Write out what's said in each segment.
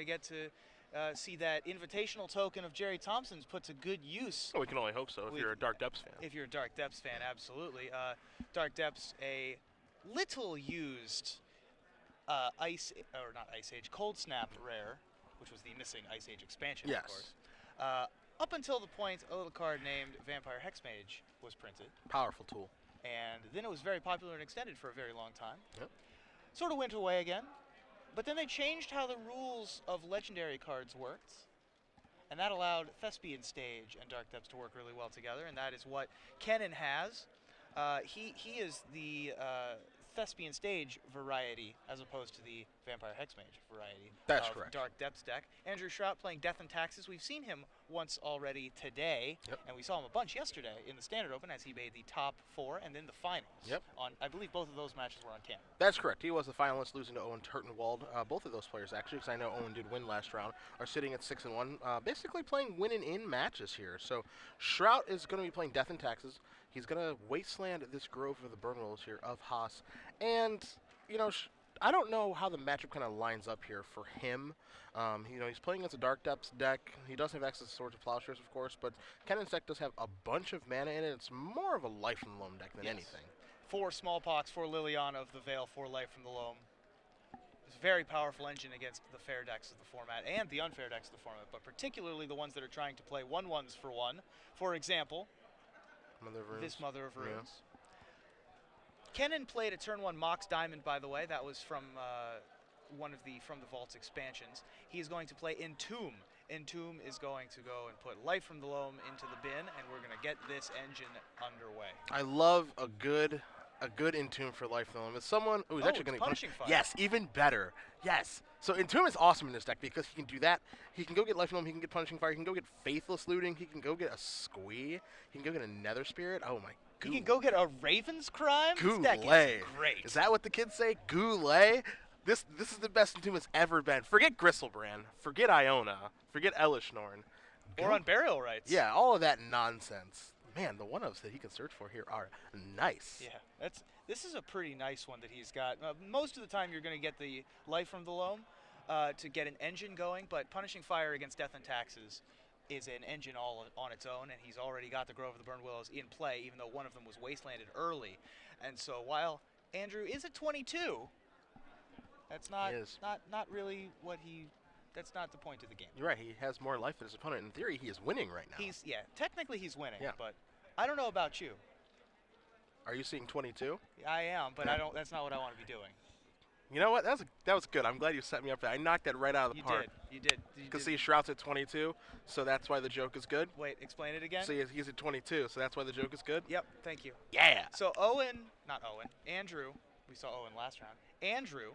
to get to see that invitational token of Jerry Thompson's put to good use. Well, we can only hope so if you're a Dark Depths fan. If you're a Dark Depths fan, absolutely. Dark Depths, a little used not Ice Age, Cold Snap rare, which was the missing Ice Age expansion, yes. Of course. Up until the point a little card named Vampire Hexmage was printed. Powerful tool. And then it was very popular and extended for a very long time. Yep. Sort of went away again. But then they changed how the rules of legendary cards worked. And that allowed Thespian Stage and Dark Depths to work really well together. And that is what Kennen has. He is the Thespian Stage variety as opposed to the Vampire Hexmage variety. That's correct. Dark Depths deck. Andrew Shrout playing Death and Taxes. We've seen him once already today, and we saw him a bunch yesterday in the Standard Open as he made the top 4 and then the finals. Yep. I believe both of those matches were on camera. That's correct. He was the finalist, losing to Owen Turtenwald. Both of those players, actually, because I know Owen did win last round, are sitting at 6-1, basically playing win-and-in matches here. So Shrout is going to be playing Death and Taxes. He's going to wasteland this Grove of the Burnwillows here of Haas. And, you know, I don't know how the matchup kind of lines up here for him. You know, he's playing against a Dark Depths deck. He does have access to Swords of Plowshares, of course, but Kennen's deck does have a bunch of mana in it. It's more of a Life from the Loam deck than anything. 4 Smallpox, 4 Liliana of the Veil, 4 Life from the Loam. It's a very powerful engine against the fair decks of the format and the unfair decks of the format, but particularly the ones that are trying to play 1/1s for 1. For example, this Mother of Runes. Yeah. Kennen played a turn 1 Mox Diamond, by the way. That was from from the Vault's expansions. He is going to play Entomb. Entomb is going to go and put Life from the Loam into the bin, and we're going to get this engine underway. I love a good Entomb for Life from the Loam. It's someone who's actually going to Punishing Fire. Yes, even better. Yes. So Entomb is awesome in this deck because he can do that. He can go get Life from the Loam. He can get Punishing Fire. He can go get Faithless Looting. He can go get a Squee. He can go get a Nether Spirit. Oh my. He can go get a Raven's Crime. Goulet. This deck is great. Is that what the kids say? Goulet? This is the best Entomb has ever been. Forget Gristlebrand. Forget Iona. Forget Elishnorn. Or on Burial Rights. Yeah, all of that nonsense. Man, the one-ofs that he can search for here are nice. Yeah, this is a pretty nice one that he's got. Most of the time you're going to get the Life from the Loam to get an engine going, but Punishing Fire against Death and Taxes is an engine all on its own, and he's already got the Grove of the Burnwillows in play, even though one of them was wastelanded early. And so while Andrew is at 22, that's not really what he. That's not the point of the game. You're right. He has more life than his opponent. In theory, he is winning right now. Technically he's winning. Yeah. But I don't know about you. Are you seeing 22? I am, but I don't. That's not what I want to be doing. You know what? That was good. I'm glad you set me up there. I knocked that right out of the park. You did. Because see, Shrout's at 22, so that's why the joke is good. Wait, explain it again. See, he's at 22, so that's why the joke is good. Yep. Thank you. Yeah. So Andrew. We saw Owen last round. Andrew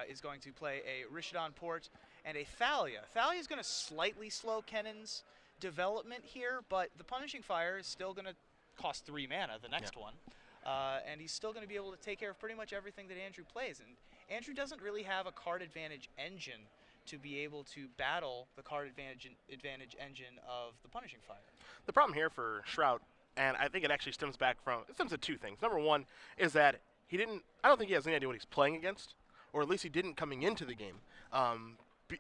is going to play a Rishadan Port and a Thalia. Thalia is going to slightly slow Kennen's development here, but the Punishing Fire is still going to cost 3 mana, the next one. And he's still going to be able to take care of pretty much everything that Andrew plays. And Andrew doesn't really have a card advantage engine to be able to battle the card advantage engine of the Punishing Fire. The problem here for Shrout, and I think it actually stems to 2 things. Number 1 is that I don't think he has any idea what he's playing against, or at least he didn't coming into the game.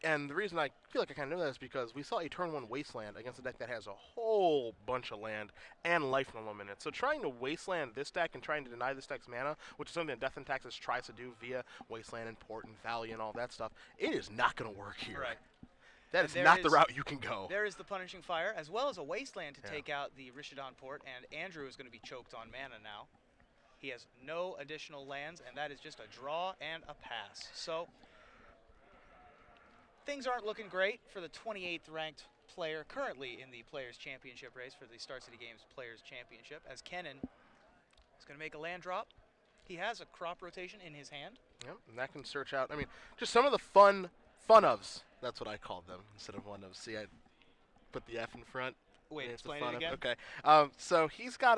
And the reason I feel like I kind of know that is because we saw a turn 1 Wasteland against a deck that has a whole bunch of land and Life from the Loam in it. So trying to Wasteland this deck and trying to deny this deck's mana, which is something that Death and Taxes tries to do via Wasteland and Port and Thalia and all that stuff, it is not going to work here. Right. That is not the route you can go. There is the Punishing Fire, as well as a Wasteland to take out the Rishadan Port, and Andrew is going to be choked on mana now. He has no additional lands, and that is just a draw and a pass. So things aren't looking great for the 28th ranked player currently in the Players' Championship race for the Star City Games Players' Championship, as Kennen is going to make a land drop. He has a crop rotation in his hand. Yep, and that can search out, just some of the fun-ofs. That's what I called them instead of one-ofs. See, I put the F in front. Wait, explain it again. Okay. So he's got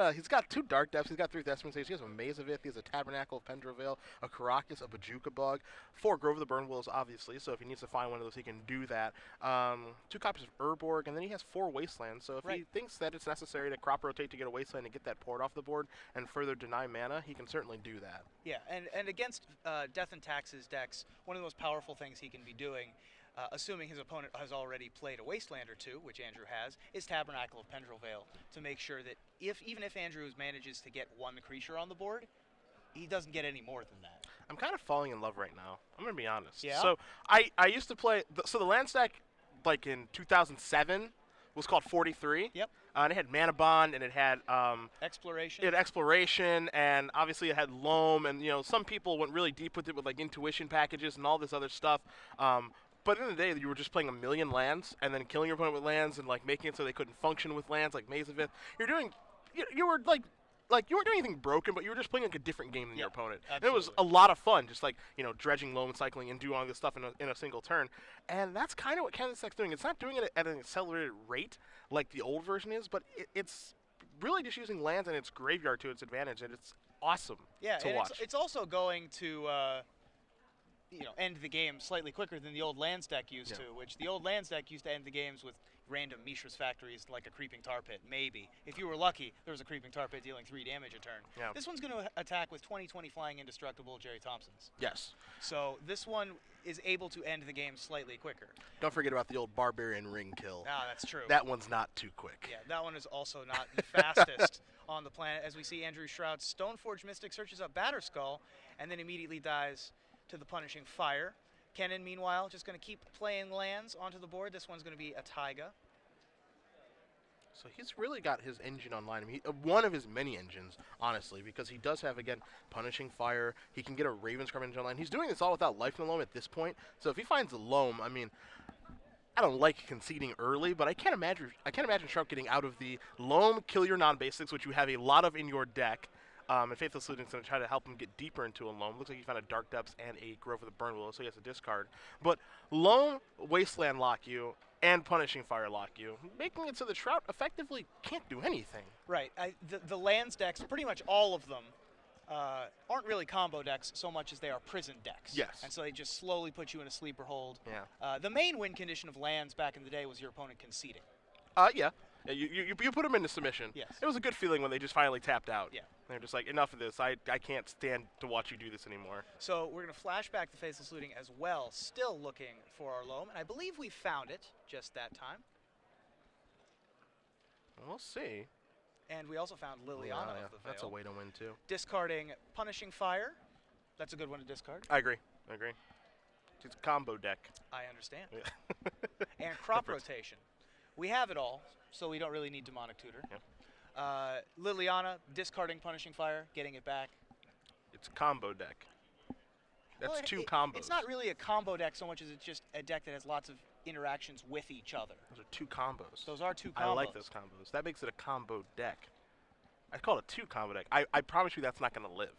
2 Dark Depths. He's got 3 Thespian Stages. He has a Maze of Ith. He has a Tabernacle of Pendravale, a Karakas, a Bajuka Bug, 4 Grove of the Burnwillows, obviously. So if he needs to find one of those, he can do that. 2 copies of Urborg, and then he has 4 Wastelands. So if he thinks that it's necessary to crop rotate to get a Wasteland and get that Port off the board and further deny mana, he can certainly do that. Yeah, and against Death and Taxes decks, one of the most powerful things he can be doing assuming his opponent has already played a Wasteland or two, which Andrew has, is Tabernacle of Pendrell Vale to make sure that even if Andrew manages to get one creature on the board, he doesn't get any more than that. I'm kind of falling in love right now. I'm going to be honest. Yeah? So I used to play, so the land stack, like in 2007, was called 43. Yep. And it had Mana Bond, and it had Exploration. it had Exploration, and obviously it had Loam, and some people went really deep with it with like Intuition packages and all this other stuff. But in the day, you were just playing a million lands, and then killing your opponent with lands, and like making it so they couldn't function with lands, like Maze of Ith. You were like you weren't doing anything broken, but you were just playing like a different game than your opponent. Absolutely. And it was a lot of fun, just like dredging, loam cycling, and doing all this stuff in a single turn. And that's kind of what Kennen Deck's doing. It's not doing it at an accelerated rate like the old version is, but it's really just using lands and its graveyard to its advantage, and it's awesome to watch. It's also going to end the game slightly quicker than the old lands deck used to, which the old lands deck used to end the games with random Mishra's Factories like a Creeping Tar Pit, maybe. If you were lucky, there was a Creeping Tar Pit dealing 3 damage a turn. Yeah. This one's going to attack with 20/20 flying indestructible Jerry Thompsons. Yes. So this one is able to end the game slightly quicker. Don't forget about the old Barbarian Ring kill. Ah, that's true. That one's not too quick. Yeah, that one is also not the fastest on the planet. As we see Andrew Shrout's Stoneforge Mystic searches up Batterskull and then immediately dies to the Punishing Fire. Kennen, meanwhile, just going to keep playing lands onto the board. This one's going to be a Taiga. So he's really got his engine online. I mean, one of his many engines, honestly, because he does have, again, Punishing Fire. He can get a Ravenscry engine online. He's doing this all without Life in the Loam at this point. So if he finds the Loam, I mean, I don't like conceding early, but I can't imagine Shrout getting out of the Loam, kill your non-basics, which you have a lot of in your deck. And Faithless Looting's going to try to help him get deeper into a Loam. Looks like he found a Dark Depths and a Grove of the Burn Willow, so he has to discard. But Loam, Wasteland lock you, and Punishing Fire lock you, making it so that Shrout effectively can't do anything. Right. The lands decks, pretty much all of them, aren't really combo decks so much as they are prison decks. Yes. And so they just slowly put you in a sleeper hold. Yeah. The main win condition of lands back in the day was your opponent conceding. Yeah. You put them into submission. Yes. It was a good feeling when they just finally tapped out. Yeah. They're just like, enough of this. I can't stand to watch you do this anymore. So we're going to flash back to Faceless Looting as well, still looking for our Loam, and I believe we found it just that time. We'll see. And we also found Liliana of the Veil. That's a way to win, too. Discarding Punishing Fire. That's a good one to discard. I agree. It's a combo deck. I understand. Yeah. And crop rotation. We have it all, so we don't really need Demonic Tutor. Yeah. Liliana, discarding Punishing Fire, getting it back. It's a combo deck. That's Well, two combos. It's not really a combo deck so much as it's just a deck that has lots of interactions with each other. Those are two combos. Those are two combos. I like those combos. That makes it a combo deck. I call it a two combo deck. I promise you that's not going to live,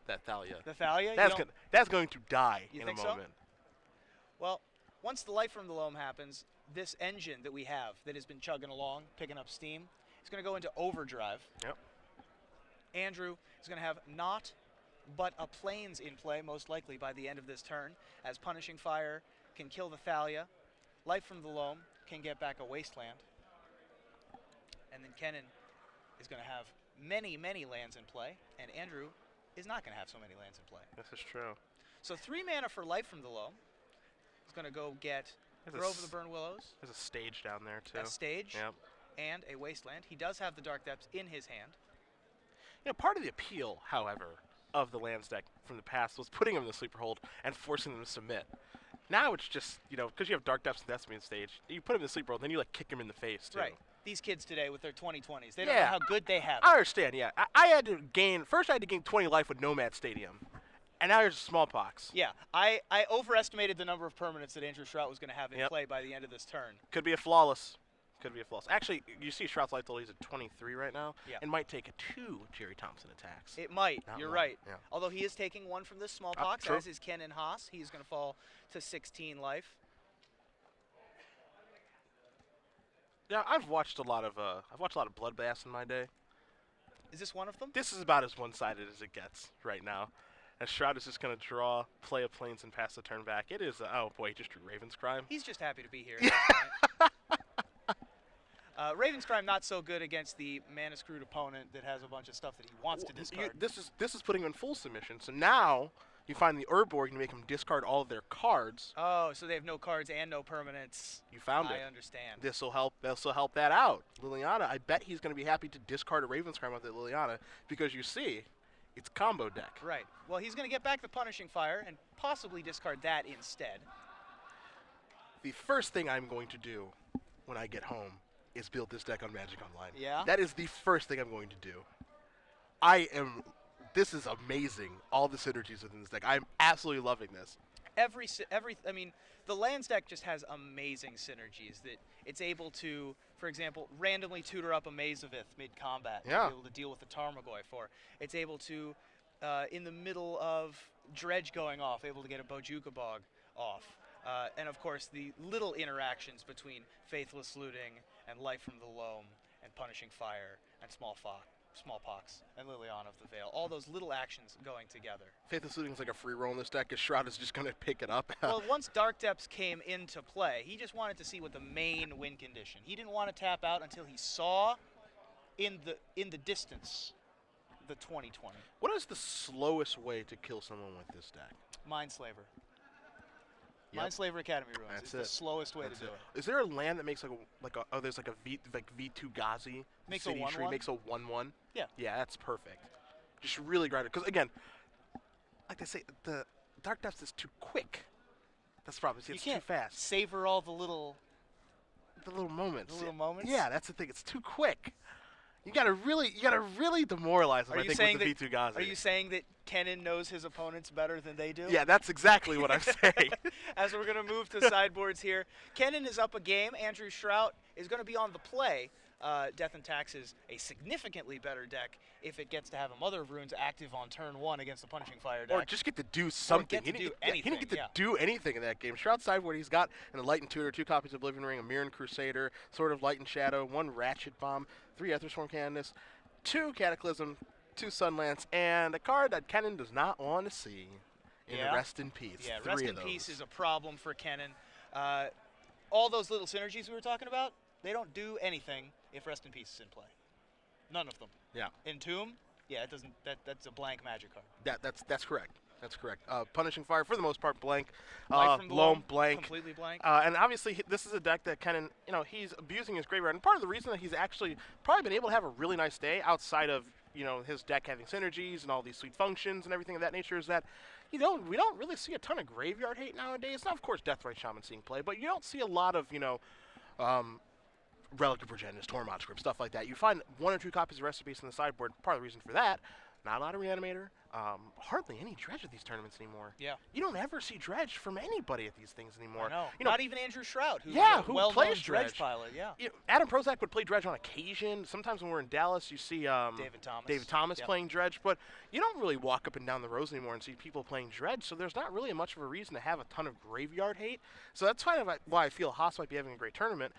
that Thalia. The Thalia? That's going to die in a moment. So? Well, once the Life from the Loam happens, this engine that we have that has been chugging along, picking up steam, is going to go into overdrive. Yep. Andrew is going to have not but a Plains in play, most likely by the end of this turn, as Punishing Fire can kill the Thalia. Life from the Loam can get back a Wasteland. And then Kennen is going to have many, many lands in play, and Andrew is not going to have so many lands in play. This is true. So 3 mana for Life from the Loam. He's going to go get Grove of the Burn Willows. There's a stage down there, too. A stage. Yep. And a Wasteland. He does have the Dark Depths in his hand. Part of the appeal, however, of the lands deck from the past was putting them in the sleeper hold and forcing them to submit. Now it's just, because you have Dark Depths and Destiny stage, you put them in the sleeper hold, then you kick them in the face, too. Right. These kids today with their 2020s, they don't know how good they have it. I understand, yeah. I had to gain 20 life with Nomad Stadium, and now there's Smallpox. Yeah, I overestimated the number of permanents that Andrew Shrout was going to have in play by the end of this turn. Could be a flawless. Actually, you see Shrout's life total, he's at 23 right now. Yeah. It might take 2 Jerry Thompson attacks. It might. You're right. Yeah. Although he is taking 1 from this Smallpox, as is Kennen Haas. He's going to fall to 16 life. Yeah, I've watched a lot of Bloodbath in my day. Is this one of them? This is about as one-sided as it gets right now. And Shrout is just going to draw, play a Plains, and pass the turn back. It is, oh boy, he just drew Ravenscry. He's just happy to be here. Ravenscry not so good against the mana-screwed opponent that has a bunch of stuff that he wants to discard. This is putting him in full submission. So now You find the Urborg, you make them discard all of their cards. Oh, so they have no cards and no permanents. You found it. I understand. This will help that out. Liliana, I bet he's going to be happy to discard a Ravenscry with it, Liliana, because you see, it's combo deck. Right. Well, he's going to get back the Punishing Fire and possibly discard that instead. The first thing I'm going to do when I get home is build this deck on Magic Online. Yeah? That is the first thing I'm going to do. This is amazing, all the synergies within this deck. I'm absolutely loving this. I mean, the lands deck just has amazing synergies that it's able to, for example, randomly tutor up a Mazavith mid-combat to be able to deal with the Tarmogoyf for. It's able to, in the middle of Dredge going off, able to get a Bojuka Bog off. And of course, the little interactions between Faithless Looting and Life from the Loam and Punishing Fire and Smallpox and Liliana of the Veil. All those little actions going together. Faithless Looting is like a free roll in this deck, because Shrout is just going to pick it up. Well, once Dark Depths came into play, he just wanted to see what the main win condition. He didn't want to tap out until he saw in the distance the 2020. What is the slowest way to kill someone with this deck? Mindslaver. Yep. Mindslaver Academy Ruins. That's It's the slowest way to do it. Is there a land that makes there's like a V2 Ghazi Makes city a 1/1? tree makes a 1/1? Yeah. Yeah, that's perfect. Just really grind it. Because again, like they say, the Dark Depths is too quick. That's the problem. See, it's too fast. Savor all the little moments. The little moments? Yeah, that's the thing. It's too quick. You gotta really demoralize them. I think with the V2 Ghazi. Are you saying that Kennen knows his opponents better than they do? Yeah, that's exactly what I'm saying. As we're going to move to sideboards here, Kennen is up a game. Andrew Shrout is going to be on the play. Death and Taxes, a significantly better deck if it gets to have a Mother of Runes active on turn 1 against the Punishing Fire deck. Or just get to do something. He didn't get to do anything in that game. Shroud sideboard, he's got an Enlightened Tutor, 2 copies of Oblivion Ring, a Mirren Crusader, Sword of Light and Shadow, 1 Ratchet Bomb, 3 Aethersworn Canonist, 2 Cataclysm, 2 Sunlance, and a card that Kennen does not want to see in Rest in Peace. Yeah, 3 Rest of in those. Peace is a problem for Kennen. All those little synergies we were talking about, they don't do anything if Rest in Peace is in play. None of them. Yeah. Entomb, yeah, it doesn't. That's a blank magic card. That's correct. That's correct. Punishing Fire, for the most part, blank. Life from the Loam, blank. Completely blank. And obviously, this is a deck that Kennen, he's abusing his graveyard. And part of the reason that he's actually probably been able to have a really nice day outside of, his deck having synergies and all these sweet functions and everything of that nature is that, we don't really see a ton of graveyard hate nowadays. Now, of course, Deathrite Shaman seeing play, but you don't see a lot of, Relic of Progenitus, Tormod Script, stuff like that. You find 1 or 2 copies of Recipes in the sideboard. Part of the reason for that, not a lot of Reanimator, hardly any Dredge at these tournaments anymore. Yeah. You don't ever see Dredge from anybody at these things anymore. I know. Not even Andrew Shrout, who's a who well-known plays Dredge pilot. Yeah. Adam Prozac would play Dredge on occasion. Sometimes when we're in Dallas, you see David Thomas playing Dredge, but you don't really walk up and down the rows anymore and see people playing Dredge, so there's not really much of a reason to have a ton of graveyard hate. So that's kind of why I feel Haas might be having a great tournament.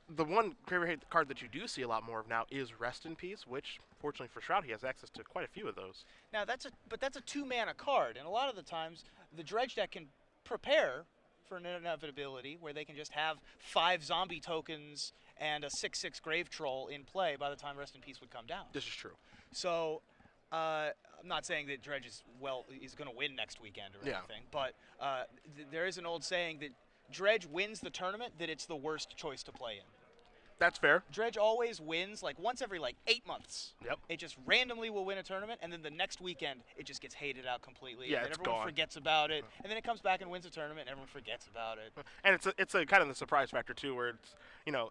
The one graveyard hate card that you do see a lot more of now is Rest in Peace, which, fortunately for Shroud, he has access to quite a few of those. Now, that's a 2-mana card, and a lot of the times, the Dredge deck can prepare for an inevitability where they can just have 5 zombie tokens and a 6/6 Grave Troll in play by the time Rest in Peace would come down. This is true. So, I'm not saying that Dredge is going to win next weekend or anything, but there is an old saying that Dredge wins the tournament that it's the worst choice to play in. That's fair. Dredge always wins once every 8 months. Yep. It just randomly will win a tournament, and then the next weekend it just gets hated out completely. Yeah, and then it's everyone gone. forgets about it, and then it comes back and wins a tournament, and everyone forgets about it. And it's a kind of the surprise factor too, where it's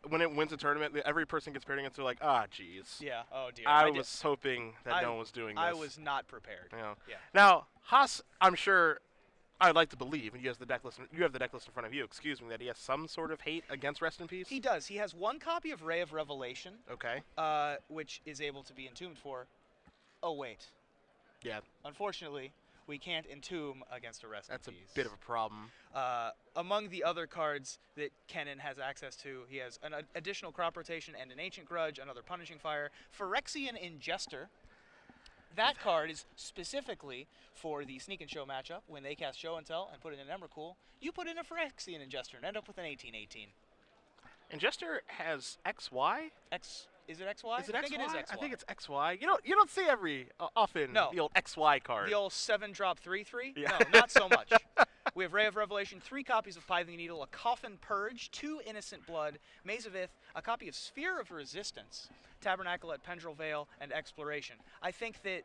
when it wins a tournament, every person gets paired against. They're like, geez. Yeah. Oh dear. I was hoping that no one was doing this. I was not prepared. Yeah. Now Haas, I'm sure. I'd like to believe, and you have the deck list in front of you, excuse me, that he has some sort of hate against Rest in Peace? He does. He has 1 copy of Ray of Revelation. Okay. Which is able to be entombed for. Oh, wait. Yeah. Unfortunately, we can't entomb against a Rest in Peace. That's a bit of a problem. Among the other cards that Kennen has access to, he has an additional Crop Rotation and an Ancient Grudge, another Punishing Fire, Phyrexian Ingester. That card is specifically for the Sneak and Show matchup. When they cast Show and Tell and put in an Emrakul, you put in a Phyrexian Ingester and end up with an 18/18. Ingester has XY? Is it XY? Is it I XY? think it is XY. I think it's XY. You don't see every often No. the old XY card. The old 7-drop 3/3? Yeah. No, not so much. We have Ray of Revelation, 3 copies of Pithing Needle, a Coffin Purge, 2 Innocent Blood, Maze of Ith, a copy of Sphere of Resistance, Tabernacle at Pendrell Vale, and Exploration. I think that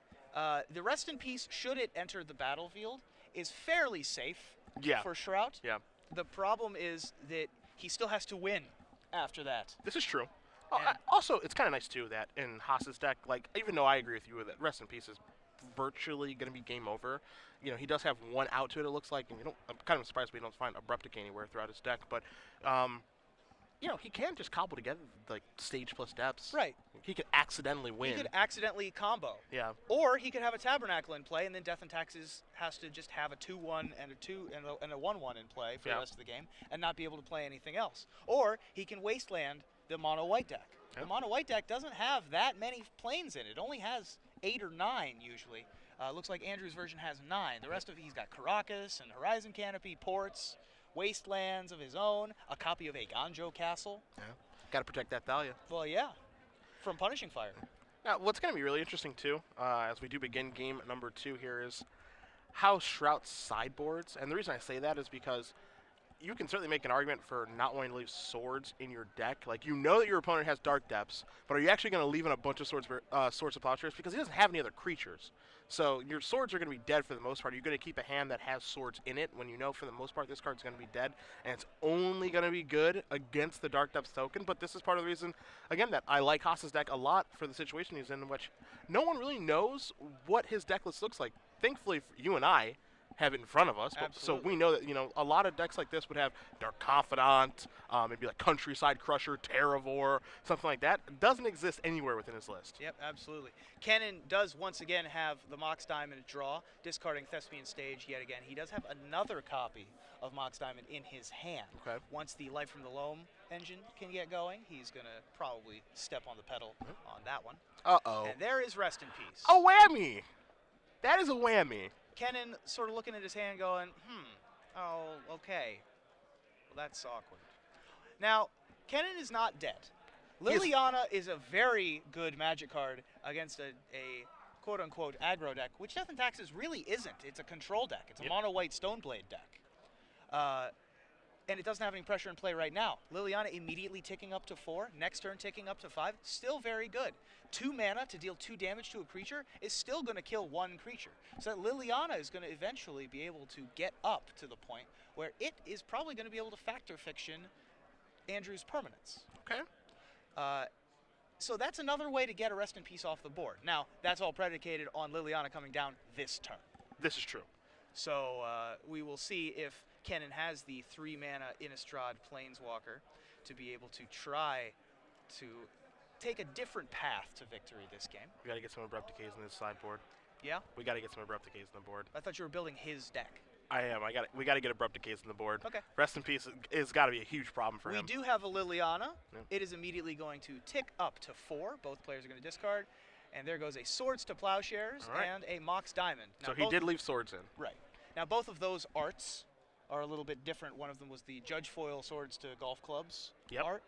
the Rest in Peace, should it enter the battlefield, is fairly safe for Shrout. Yeah. The problem is that he still has to win after that. This is true. Also, it's kind of nice, too, that in Haas's deck, like, even though I agree with you that Rest in Peace is virtually going to be game over, he does have one out to it, it looks like, and I'm kind of surprised we don't find Abrupt Decay anywhere throughout his deck, but, he can just cobble together, like, stage plus depths. Right. He could accidentally win. He could accidentally combo. Yeah. Or he could have a Tabernacle in play, and then Death and Taxes has to just have a 2/1 and a 1/1 in play for the rest of the game, and not be able to play anything else. Or he can Wasteland the mono white deck. The mono white deck doesn't have that many planes in it. It only has 8 or 9 usually. Looks like Andrew's version has 9. The rest of it, he's got Caracas and Horizon Canopy, ports, wastelands of his own, a copy of a Ganjo Castle. Yeah. Got to protect that Thalia. Well, yeah, from Punishing Fire. Now, what's going to be really interesting, too, as we do begin game number 2 here, is how Shrout's sideboards, and the reason I say that is because you can certainly make an argument for not wanting to leave swords in your deck. Like, you know that your opponent has Dark Depths, but are you actually going to leave in a bunch of Swords of Plowshares? Because he doesn't have any other creatures. So your swords are going to be dead for the most part. You're going to keep a hand that has swords in it when you know for the most part this card's going to be dead, and it's only going to be good against the Dark Depths token. But this is part of the reason, again, that I like Haas's deck a lot for the situation he's in which no one really knows what his deck list looks like. Thankfully, you and I have it in front of us, so we know that a lot of decks like this would have Dark Confidant, maybe like Countryside Crusher, Terravore, something like that. It doesn't exist anywhere within his list. Yep, absolutely. Kennen does once again have the Mox Diamond draw, discarding Thespian Stage yet again. He does have another copy of Mox Diamond in his hand. Okay. Once the Light from the Loam engine can get going, he's going to probably step on the pedal on that one. Uh-oh. And there is Rest in Peace. A whammy! That is a whammy. Kennen sort of looking at his hand going, oh, okay. Well, that's awkward. Now, Kennen is not dead. Liliana is a very good Magic card against a quote-unquote aggro deck, which Death and Taxes really isn't. It's a control deck. It's a mono-white Stoneblade deck. And it doesn't have any pressure in play right now. Liliana immediately ticking up to 4, next turn ticking up to 5, still very good. 2 mana to deal 2 damage to a creature is still going to kill 1 creature. So that Liliana is going to eventually be able to get up to the point where it is probably going to be able to factor fiction Andrew's permanence. Okay. So that's another way to get a Rest in Peace off the board. Now, that's all predicated on Liliana coming down this turn. This is true. So we will see if Kennen has the 3-mana Innistrad Planeswalker to be able to try to take a different path to victory this game. We got to get some Abrupt Decays in this sideboard. Yeah? We got to get some Abrupt Decays on the board. I thought you were building his deck. I am. We got to get Abrupt Decays on the board. Okay. Rest in Peace is got to be a huge problem for him. We do have a Liliana. Yeah. It is immediately going to tick up to 4. Both players are going to discard. And there goes a Swords to Plowshares and a Mox Diamond. Now so he did leave swords in. Right. Now, both of those arts are a little bit different. One of them was the Judge Foil Swords to Golf Clubs art.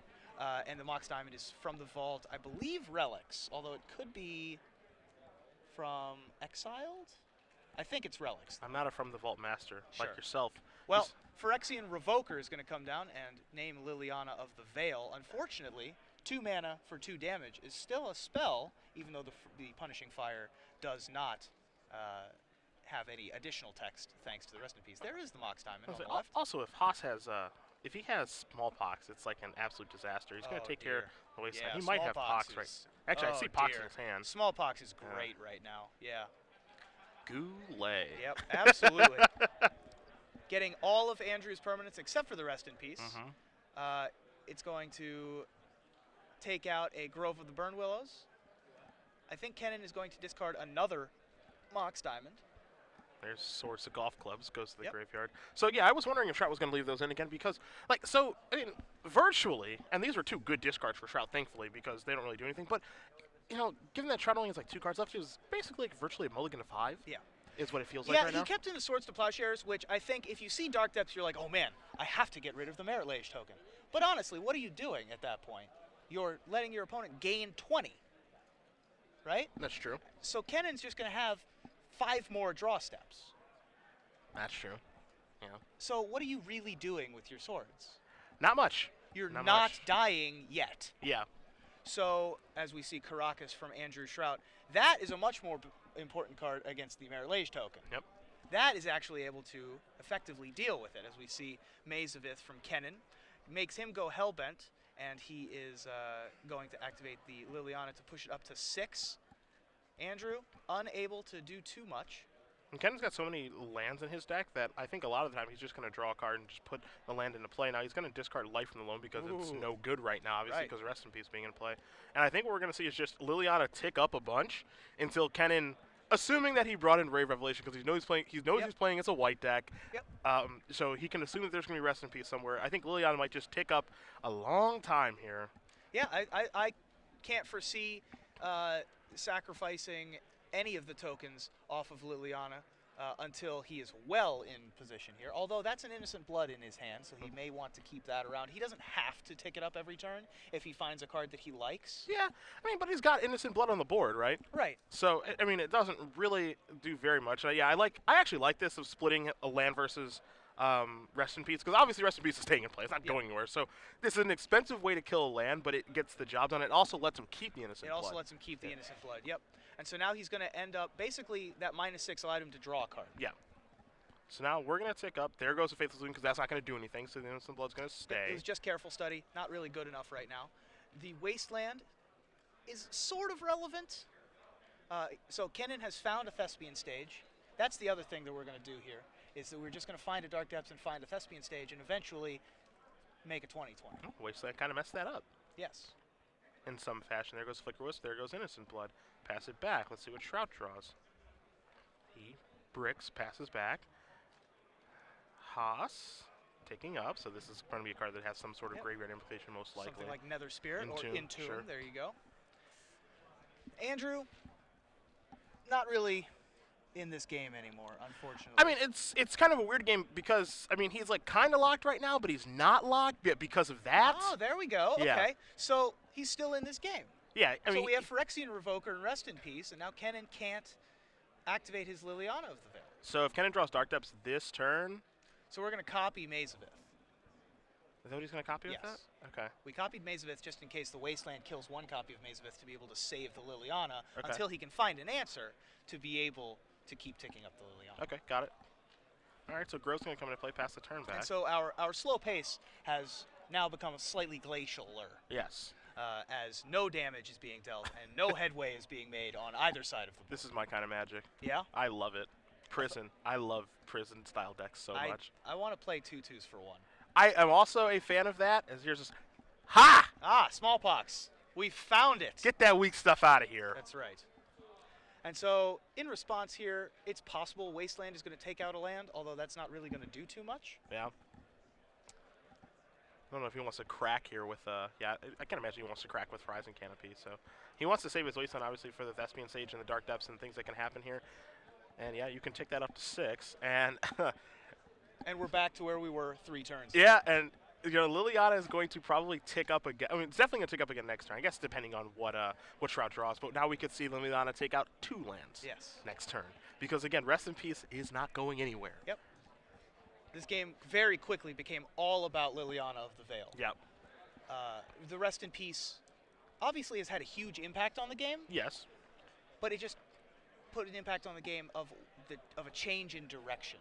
And the Mox Diamond is from the vault, I believe Relics, although it could be from Exiled? I think it's Relics. I'm not a From the Vault master like yourself. Well, Phyrexian Revoker is going to come down and name Liliana of the Veil. Unfortunately, 2 mana for 2 damage is still a spell, even though the Punishing Fire does not have any additional text thanks to the Rest in Peace. There is the Mox Diamond on the left. Also, if Haas has, if he has smallpox, it's like an absolute disaster. He's going to take care of the wasteland. He might have pox right. Actually, I see pox in his hand. Smallpox is great right now. Yeah. Goulet. Yep, absolutely. Getting all of Andrew's permanents except for the Rest in Peace. It's going to take out a Grove of the Burn Willows. I think Kennen is going to discard another Mox Diamond. There's Swords to Golf Clubs, goes to the graveyard. So, yeah, I was wondering if Shrout was going to leave those in again because, I mean, virtually, and these were 2 good discards for Shrout, thankfully, because they don't really do anything, but, given that Shrout only has, 2 cards left, it was basically virtually a mulligan to 5. Yeah. Is what it feels like right now. Yeah, he kept in the Swords to Plowshares, which I think if you see Dark Depths, you're like, oh, man, I have to get rid of the Merit Lage token. But honestly, what are you doing at that point? you're letting your opponent gain 20, right? That's true. So Kennen's just going to have 5 more draw steps. That's true. Yeah. So what are you really doing with your swords? Not much. You're Not not much. dying yet. Yeah. So, as we see Caracas from Andrew Shrout, that is a much more important card against the Merilage token. Yep. That is actually able to effectively deal with it, as we see Mazavith from Kennen. Makes him go Hellbent, and he is going to activate the Liliana to push it up to 6. Andrew, unable to do too much. And Kennen's got so many lands in his deck that I think a lot of the time he's just going to draw a card and just put the land into play. Now he's going to discard Life from the Loam because it's no good right now, obviously, because Rest in Peace being in play. And I think what we're going to see is just Liliana tick up a bunch until Kennen, assuming that he brought in Brave Revelation because he knows he's playing against a white deck. Yep. So he can assume that there's going to be Rest in Peace somewhere. I think Liliana might just tick up a long time here. Yeah, I can't foresee sacrificing any of the tokens off of Liliana until he is well in position here. Although that's an Innocent Blood in his hand, so he may want to keep that around. He doesn't have to tick it up every turn if he finds a card that he likes. Yeah, I mean, but he's got Innocent Blood on the board, right? Right. So, I mean, it doesn't really do very much. Yeah, I actually like this of splitting a land versus Rest in Peace, because obviously Rest in Peace is staying in play. It's not going anywhere. So this is an expensive way to kill a land, but it gets the job done. It also lets him keep the Innocent Blood. It also lets him keep the Innocent Blood, yep. And so now he's going to end up, basically, that -6 allowed him to draw a card. Yeah. So now we're going to tick up. There goes the Faithless Loon, because that's not going to do anything, so the Innocent Blood's going to stay. It was just Careful Study, not really good enough right now. The Wasteland is sort of relevant. So Kennen has found a Thespian stage. That's the other thing that we're going to do here, is that we're just going to find a Dark Depths and find a Thespian stage and eventually make a 20/20. Oh, Wasteland kind of messed that up. Yes. In some fashion. There goes Flicker Wisp, there goes Innocent Blood. Pass it back. Let's see what Shrout draws. He bricks, passes back. Haas ticking up, so this is going to be a card that has some sort of graveyard implication, most likely. Something like Nether Spirit or Entomb. Sure. There you go. Andrew, not really in this game anymore, unfortunately. I mean, it's kind of a weird game because, I mean, he's like kind of locked right now, but he's not locked because of that. Oh, there we go. Yeah. Okay. So he's still in this game. Yeah, I mean, so we have Phyrexian Revoker and Rest in Peace, and now Kennen can't activate his Liliana of the Veil. So if Kennen draws Dark Depths this turn... So we're going to copy Mazavith. Is that what he's going to copy with Yes. that? Okay. We copied Mazavith just in case the Wasteland kills one copy of Mazavith to be able to save the Liliana until he can find an answer to be able to keep ticking up the Liliana. Okay, got it. All right, so Grove's going to come into play, pass the turn back. And so our slow pace has now become slightly glacialer. Yes. As no damage is being dealt and no headway is being made on either side of the board. This is my kind of magic. Yeah? I love it. Prison. I love prison-style decks so much. I want to play 2/2s for 1. I am also a fan of that, as here's this... Ha! Ah, Smallpox. We found it. Get that weak stuff out of here. That's right. And so, in response here, it's possible Wasteland is going to take out a land, although that's not really going to do too much. Yeah. I don't know if he wants to crack here with, yeah, I can't imagine he wants to crack with Horizon Canopy, so. He wants to save his Wasteland, obviously, for the Thespian Sage and the Dark Depths and things that can happen here. And, yeah, you can tick that up to 6, and... and we're back to where we were 3 turns. Yeah, and, you know, Liliana is going to probably tick up again. I mean, it's definitely going to tick up again next turn, I guess, depending on what Shrout draws. But now we could see Liliana take out 2 lands next turn. Because, again, Rest in Peace is not going anywhere. Yep. This game very quickly became all about Liliana of the Veil. Yep. The Rest in Peace obviously has had a huge impact on the game. Yes. But it just put an impact on the game of a change in direction.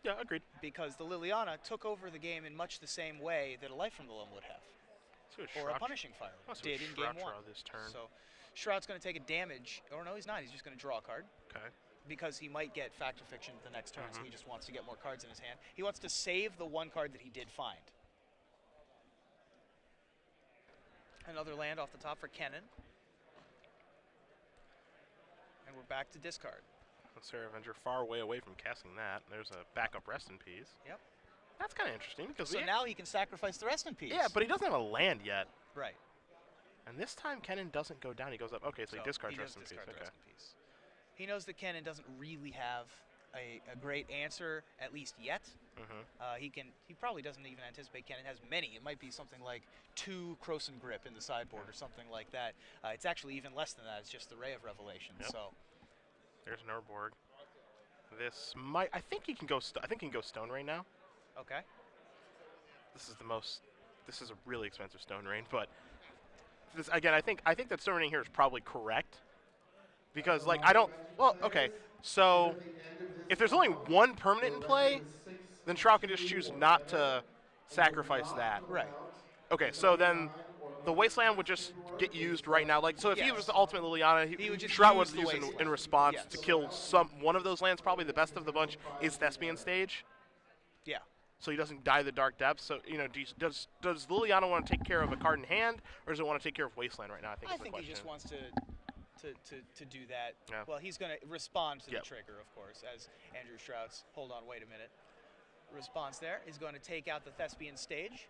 Yeah, agreed. Because the Liliana took over the game in much the same way that a Life from the Loam would have. Or a Punishing Fire did in game 1. This turn. So Shroud's going to take a damage. Or no, he's not. He's just going to draw a card. Okay. Because he might get Fact or Fiction the next turn, so he just wants to get more cards in his hand. He wants to save the 1 card that he did find. Another land off the top for Kennen. And we're back to discard. Sarah Avenger far away from casting that. There's a backup Rest in Peace. Yep. That's kind of interesting because so now he can sacrifice the Rest in Peace. Yeah, but he doesn't have a land yet. Right. And this time Kennen doesn't go down. He goes up. Okay, so he discards Rest in Peace. Okay. He knows that Kennen doesn't really have a great answer, at least yet. He probably doesn't even anticipate Kennen has many. It might be something like 2 Croson Grip in the sideboard or something like that. It's actually even less than that. It's just the Ray of Revelation. Yep. So there's Nurborg. This might. I think he can go. I think he can go Stone Rain now. okay. This is the most. This is a really expensive Stone Rain, but this again. I think that Stone Rain here is probably correct because like I don't. Well, okay. So if there's only one permanent in play, then Shrout can just choose not to sacrifice that. Right. Okay, so then the Wasteland would just get used right now. Like, so if he Yes. was the ultimate Liliana, He would just Shrout use would the use in Wasteland. response Yes. to kill one of those lands. Probably the best of the bunch is Thespian Stage, Yeah. so he doesn't die the Dark Depths. So does Liliana want to take care of a card in hand, or does it want to take care of Wasteland right now? I think he just wants to do that. Yeah. Well, he's going to respond to Yep. the trigger, of course, as Andrew Shrout's, hold on, wait a minute. Response there is going to take out the Thespian Stage.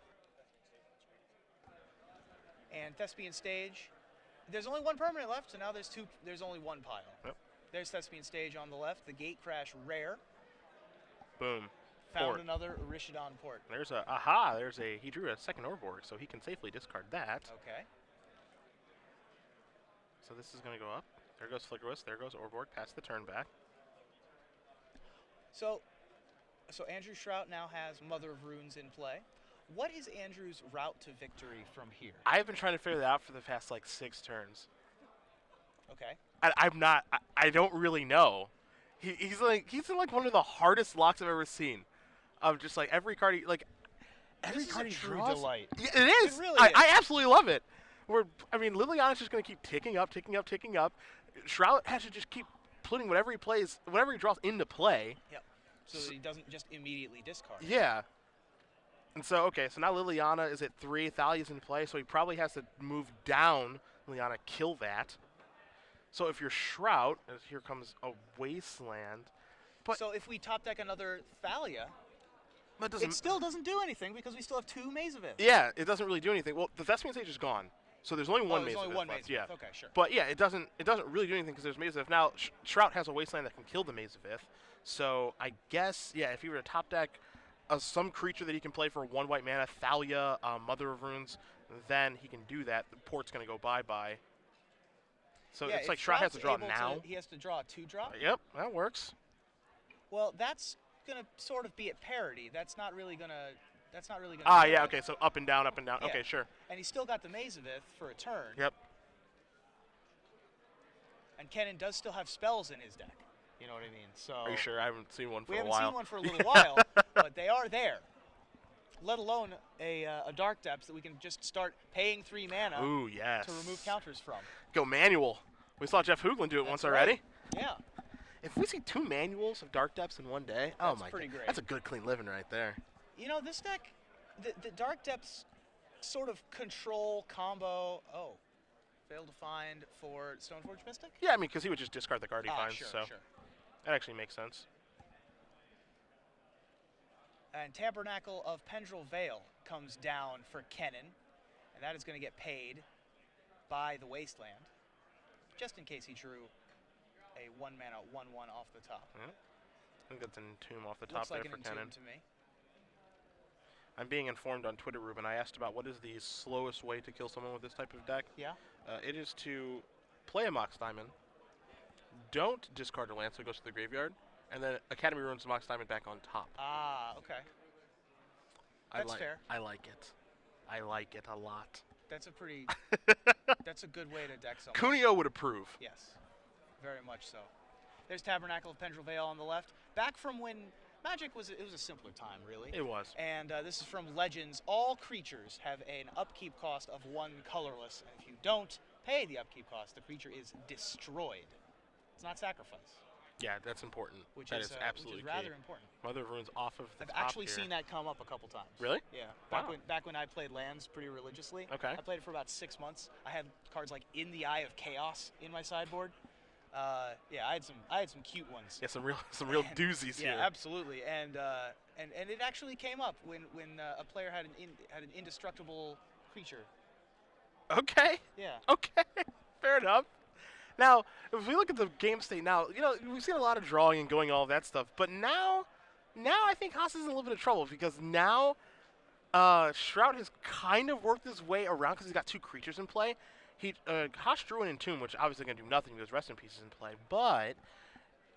And Thespian Stage, there's only one permanent left, so now there's only one pile. Yep. There's Thespian Stage on the left, the Gate Crash rare. Boom. Found Port. another Rishodon port. There's he drew a second Orborg, so he can safely discard that. Okay. So this is going to go up. There goes Flickerwist. There goes Orborg. Past the turn back. So Andrew Shrout now has Mother of Runes in play. What is Andrew's route to victory from here? I've been trying to figure that out for the past like 6 turns. Okay. I'm not. I don't really know. He's in like one of the hardest locks I've ever seen. Of just like every card he This is a he true draws. delight. Yeah, it is. It really I is. absolutely love it. Liliana's just going to keep ticking up. Shrout has to just keep putting whatever he draws into play. Yep. So that he doesn't just immediately discard. Yeah. And so now Liliana is at 3. Thalia's in play, so he probably has to move down. Liliana kill that. So if you're Shrout, here comes a Wasteland. But so if we top deck another Thalia, that doesn't. it still doesn't do anything because we still have 2 Maze of It. Yeah, it doesn't really do anything. Well, the Thespian Stage is gone, so there's only one Maze There's of only It one left. Maze Yeah. of It. Okay, sure. But yeah, it doesn't really do anything because there's Maze of Ith. Now, Shrout has a Wasteland that can kill the Maze of Ith. So I guess, yeah, if he were to top deck some creature that he can play for 1 white mana, Thalia, Mother of Runes, then he can do that. The port's going to go bye-bye. So yeah, it's like if Shrout has to Shrout's draw able now. he has to draw a 2-drop. Yep, that works. Well, that's going to sort of be at parity. That's not really going to Ah, do yeah, much. okay, so up and down, up and down. Yeah. Okay, sure. And he's still got the Maze of Ith for a turn. Yep. And Kennen does still have spells in his deck. You know what I mean? So Are you sure? I haven't seen one for we a haven't while. seen one for a little while, but they are there. Let alone a Dark Depths that we can just start paying 3 mana Ooh, yes. to remove counters from. Go manual. We saw Jeff Hoogland do it once That's already. right. Yeah. If we see 2 manuals of Dark Depths in one day, oh That's my pretty god, great. that's a good clean living right there. You know, this deck, the Dark Depths sort of control combo. Oh, failed to find for Stoneforge Mystic? Yeah, I mean, because he would just discard the card he finds, sure, so sure. that actually makes sense. And Tabernacle of Pendrell Vale comes down for Kennen, and that is going to get paid by the Wasteland, just in case he drew a 1-mana 1/1 off the top. Yeah. I think that's an Entomb off the top Looks like there an for Kennen. Entomb to me. I'm being informed on Twitter, Ruben. I asked about what is the slowest way to kill someone with this type of deck. Yeah. It is to play a Mox Diamond, don't discard a land so it goes to the graveyard, and then Academy Ruins the Mox Diamond back on top. Ah, okay. That's fair. I like it. I like it a lot. That's a pretty. That's a good way to deck someone. Cuneo would approve. Yes, very much so. There's Tabernacle of Pendrell Vale on the left. Back from when Magic was a simpler time, really. It was. And this is from Legends. All creatures have an upkeep cost of 1 colorless, and if you don't pay the upkeep cost, the creature is destroyed. It's not sacrifice, Yeah, that's important. which That is absolutely rather key. important. Mother of Runes off of the I've top actually here. seen that come up a couple times. Really? Yeah. Wow. Back when I played lands pretty religiously. Okay. I played it for about 6 months. I had cards like In the Eye of Chaos in my sideboard. Yeah, I had some cute ones. Yeah, some real doozies Yeah, here. absolutely. And it actually came up when a player had an indestructible creature. Okay. Yeah. Okay. Fair enough. Now, if we look at the game state now, we've seen a lot of drawing and going all of that stuff, but now Now I think Haas is in a little bit of trouble because now Shrout has kind of worked his way around because he's got 2 creatures in play. Haas drew an Entomb, which obviously going to do nothing because Rest in Peace is in play. But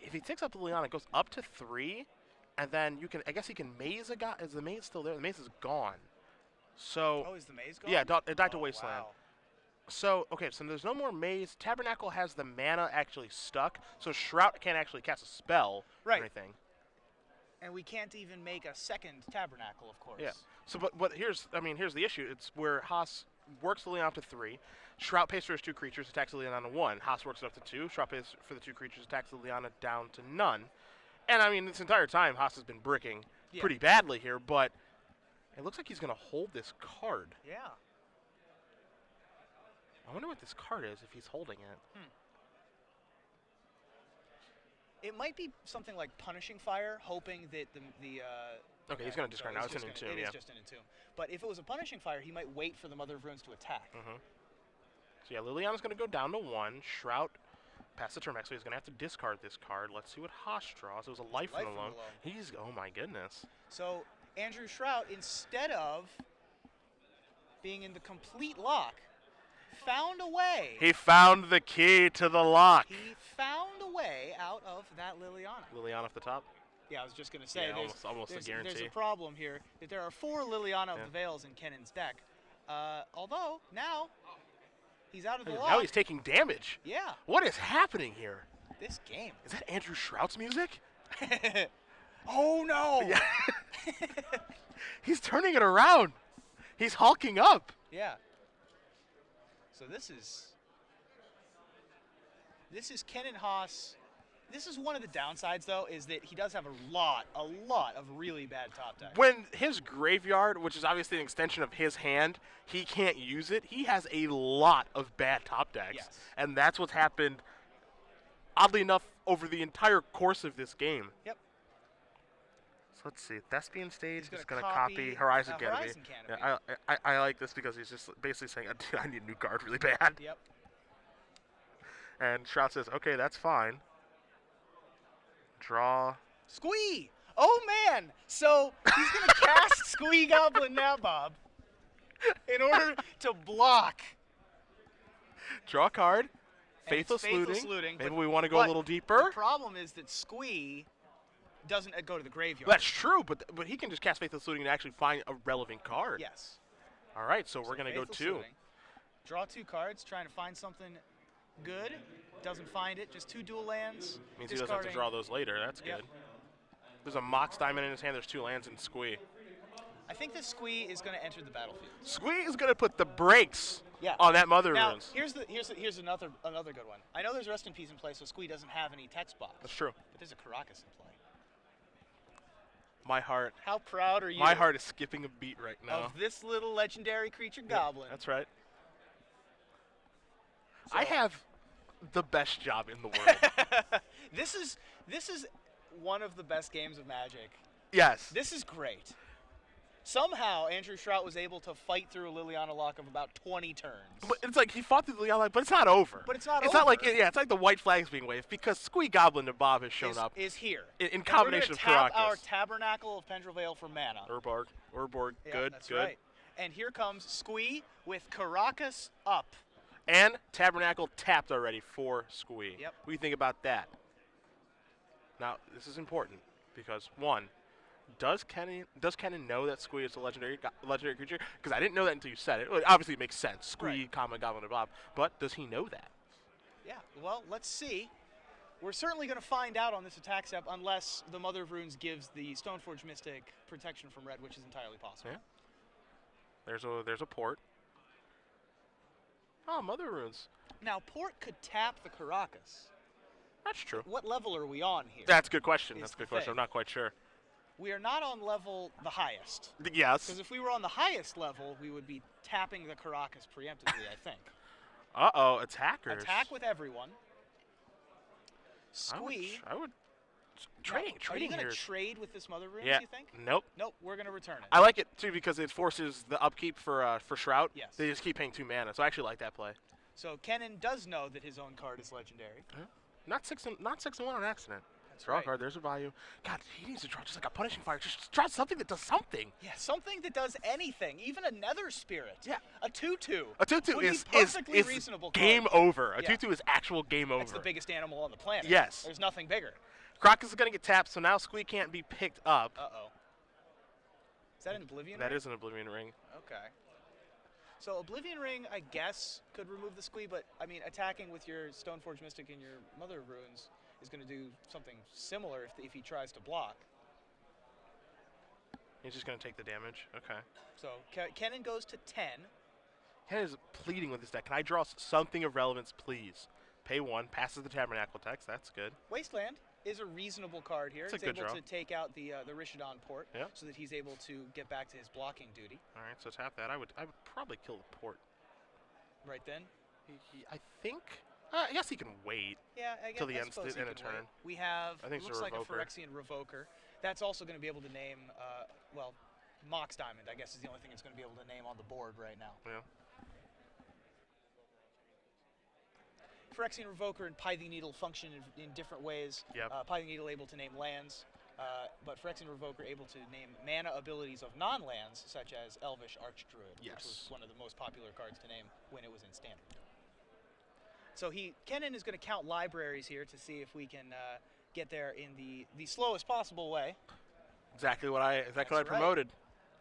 if he takes up the Liliana, it goes up to 3, and then I guess he can maze a guy. Is the maze still there? The maze is gone. So. Oh, is the maze gone? Yeah, it died to Wasteland. Wow. So, okay, so there's no more maze. Tabernacle has the mana actually stuck, so Shrout can't actually cast a spell or anything. And we can't even make a second Tabernacle, of course. Yeah. So, but here's the issue. It's where Haas works Liliana up to 3. Shrout pays for his 2 creatures, attacks Liliana to 1. Haas works it up to 2. Shrout pays for the 2 creatures, attacks Liliana down to none. And I mean, this entire time, Haas has been bricking pretty badly here, but it looks like he's going to hold this card. Yeah. I wonder what this card is if he's holding it. It might be something like Punishing Fire, hoping that the okay, he's going to discard now. It's an Entomb, It is just an Entomb. But if it was a Punishing Fire, he might wait for the Mother of Runes to attack. So yeah, Liliana's going to go down to 1. Shrout past the turn back, so he's going to have to discard this card. Let's see what Haas draws. It was a life from the loam. Oh my goodness. So Andrew Shrout, instead of being in the complete lock, found a way. He found the key to the lock. He found a way out of that Liliana. Liliana off the top? Yeah, I was just going to say, almost a guarantee. There's a problem here that there are 4 Liliana of the Veils in Kennen's deck. Although, now, he's out of the lock. Now he's taking damage. Yeah. What is happening here? This game. Is that Andrew Shrout's music? Oh, no. Yeah. He's turning it around. He's hulking up. Yeah. So this is Kennen Haas. This is one of the downsides, though, is that he does have a lot of really bad top decks. When his graveyard, which is obviously an extension of his hand, he can't use it, he has a lot of bad top decks. Yes. And that's what's happened, oddly enough, over the entire course of this game. Yep. So let's see. Thespian Stage is going to copy Horizon Canopy. Horizon Canopy. Yeah, I like this because he's just basically saying, I need a new card really bad. Yep. And Shrout says, okay, that's fine. Draw. Squee! Oh, man! So he's going to cast Squee Goblin Nabob in order to block. Draw a card. Faithless Looting. Maybe we want to go a little deeper. The problem is that Squee doesn't go to the graveyard. That's true, but he can just cast Faithless Looting and actually find a relevant card. Yes. All right, so we're going to go 2. Looting. Draw 2 cards, trying to find something good. Doesn't find it, just 2 dual lands. Means he doesn't have to draw those later. That's good. There's a Mox Diamond in his hand. There's 2 lands and Squee. I think that Squee is going to enter the battlefield. Squee is going to put the brakes on that Mother now, Runes. Here's another good one. I know there's Rest in Peace in play, so Squee doesn't have any text box. That's true. But there's a Caracas in play. My heart. How proud are you? My heart is skipping a beat right now. Of this little legendary creature goblin. That's right. So, I have the best job in the world. This is one of the best games of Magic. Yes. This is great. Somehow, Andrew Shrout was able to fight through a Liliana lock of about 20 turns. But it's like he fought through the Liliana, but it's not over. But it's not over. It's not like it's like the white flag's being waved because Squee Goblin and Bob has shown up. Is here In combination of Caracas. Caracas. Our Tabernacle of Pendrell Vale for mana. Urborg. Yeah, good. That's right. And here comes Squee with Caracas up. And Tabernacle tapped already for Squee. Yep. What do you think about that? Now, this is important because, 1, does Kennen know that Squee is a legendary creature? Because I didn't know that until you said it. Well, obviously, it makes sense. Squee, Goblin, and Bob. But does he know that? Yeah, well, let's see. We're certainly going to find out on this attack step unless the Mother of Runes gives the Stoneforge Mystic protection from red, which is entirely possible. Yeah. There's a port. Oh, Mother Runes. Now, Port could tap the Caracas. That's true. What level are we on here? That's a good question. I'm not quite sure. We are not on level the highest. Yes. Because if we were on the highest level, we would be tapping the Caracas preemptively, I think. Uh-oh, attackers. Attack with everyone. Squee. I would trading Are you going here. to trade with this Mother Runes, you think? Nope. Nope, we're going to return it. I like it, too, because it forces the upkeep for Shrout. Yes. They just keep paying 2 mana, so I actually like that play. So Kennen does know that his own card is legendary. Not 6 and 1 on accident. Draw a card. There's a value. God, he needs to draw just like a Punishing Fire. Just draw something that does something. Yeah, something that does anything. Even a Nether Spirit. Yeah. A 2/2. A 2/2 is reasonable game card. over. A 2/2 is actual game over. It's the biggest animal on the planet. Yes. There's nothing bigger. Crocus is going to get tapped, so now Squee can't be picked up. Uh-oh. Is that an Oblivion That Ring? is an Oblivion Ring. Okay. So Oblivion Ring, I guess, could remove the Squee, but, I mean, attacking with your Stoneforge Mystic and your Mother of Runes is going to do something similar if he tries to block. He's just going to take the damage. Okay. So Kennen goes to 10. Kennen is pleading with his deck. Can I draw something of relevance, please? Pay 1, passes the Tabernacle text. That's good. Wasteland is a reasonable card here. It's He's a good able draw. to take out the Rishodon port, Yep. so that he's able to get back to his blocking duty. All right, so tap that. I would probably kill the port. Right then. I think. I guess he can wait. Yeah, I guess Till the I end suppose he in a can turn. wait. We have, I think it's looks a like a Revoker. Phyrexian Revoker. That's also going to be able to name, well, Mox Diamond, I guess, is the only thing it's going to be able to name on the board right now. Yeah. Phyrexian Revoker and Pithing Needle function in different ways. Yep. Pithing Needle able to name lands, but Phyrexian Revoker able to name mana abilities of non-lands, such as Elvish Archdruid, which was one of the most popular cards to name when it was in Standard. So Kennen is going to count libraries here to see if we can get there in the slowest possible way. Exactly what I Right. promoted.